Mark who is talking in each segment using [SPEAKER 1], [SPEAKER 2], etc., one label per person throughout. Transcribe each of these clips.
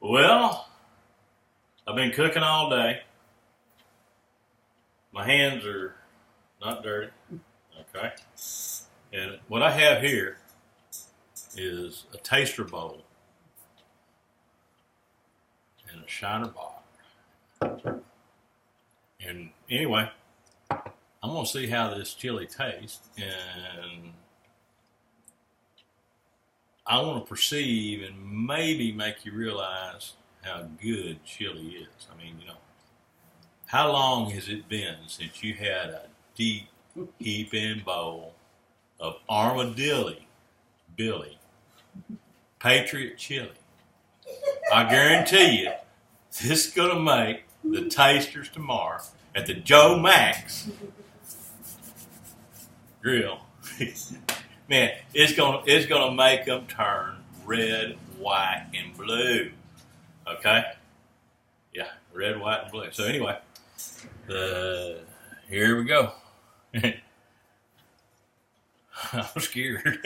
[SPEAKER 1] Well, I've been cooking all day. My hands are not dirty. Okay. And what I have here is a taster bowl and a shiner box. And anyway, I'm going to see how this chili tastes, and I want to perceive and maybe make you realize how good chili is. I mean, how long has it been since you had a deep, heaping bowl of ArmaBilly, Patriot chili? I guarantee you, this is going to make the tasters tomorrow at the Joe Max grill. Man, it's gonna make them turn red, white, and blue. Okay? Yeah, red, white, and blue. So anyway, here we go. I'm scared.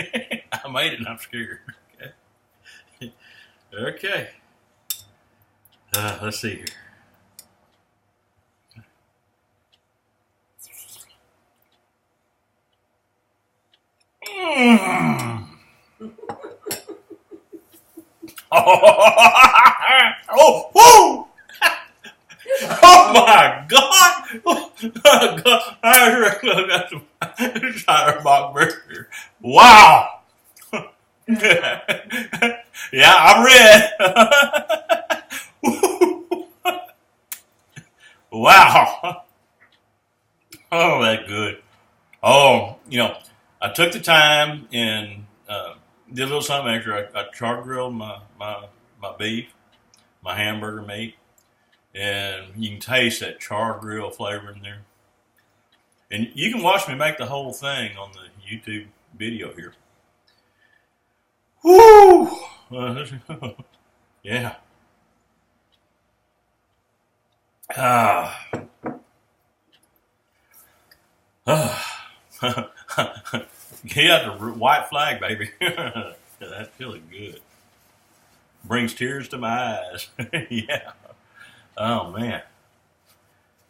[SPEAKER 1] I made it and I'm scared. Okay. Okay. Let's see here. Oh, woo! Oh my God! Oh my God! I got some Fireball burger. Wow! Yeah, I'm red. Wow! Oh, that's good. Oh, I took the time and did a little something extra. I char grilled my beef, my hamburger meat, and you can taste that char grill flavor in there. And you can watch me make the whole thing on the YouTube video here. Woo! Yeah. Get out the white flag, baby. That's really good. Brings tears to my eyes. Yeah. Oh, man.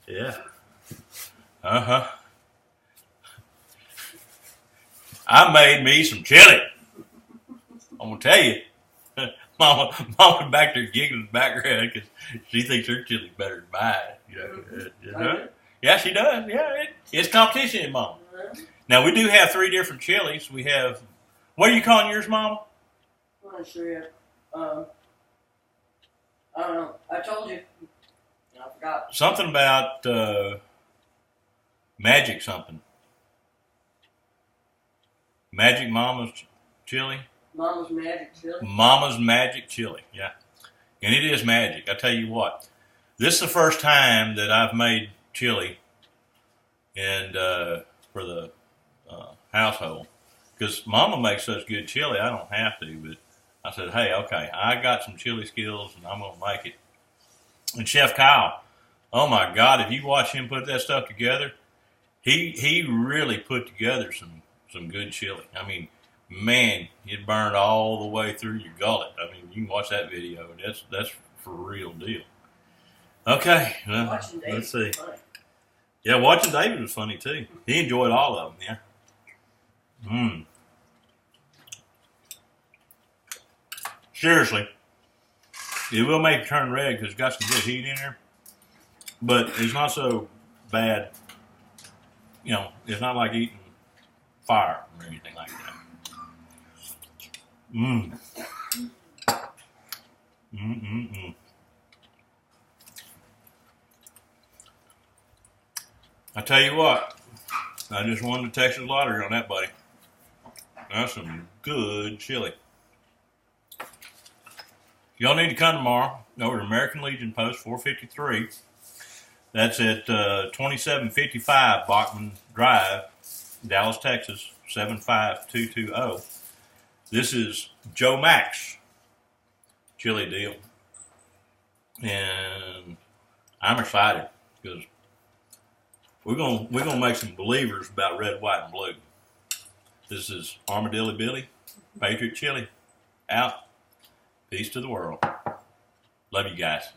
[SPEAKER 1] Yeah. Uh-huh. I made me some chili. I'm going to tell you. Mama back there giggling in the background because she thinks her chili's better than mine. Yeah, she does. Yeah, it's competition, Mama. Now, we do have 3 different chilies. We have, what are you calling yours, Mama?
[SPEAKER 2] I'm not sure yet. I don't know. I told you. I forgot.
[SPEAKER 1] Something about magic something. Magic Mama's chili?
[SPEAKER 2] Mama's magic chili?
[SPEAKER 1] Mama's magic chili, yeah. And it is magic. I tell you what. This is the first time that I've made chili and for the household. Because Mama makes such good chili, I don't have to. But I said, hey, okay, I got some chili skills and I'm going to make it. And Chef Kyle, oh my God, if you watch him put that stuff together, he really put together some good chili. I mean, man, it burned all the way through your gullet. I mean, you can watch that video. That's for real deal. Okay, let's see. Yeah, watching David was funny too. He enjoyed all of them. Yeah. Seriously, it will make it turn red because it's got some good heat in there, but it's not so bad. It's not like eating fire or anything like that. I tell you what, I just won the Texas lottery on that, buddy. That's some good chili. Y'all need to come tomorrow over to American Legion Post 453. That's at 2755 Bachman Drive, Dallas, Texas, 75220. This is Joe Max chili deal. And I'm excited because we're gonna make some believers about red, white, and blue. This is ArmaBilly, Patriot chili. Out. Peace to the world. Love you guys.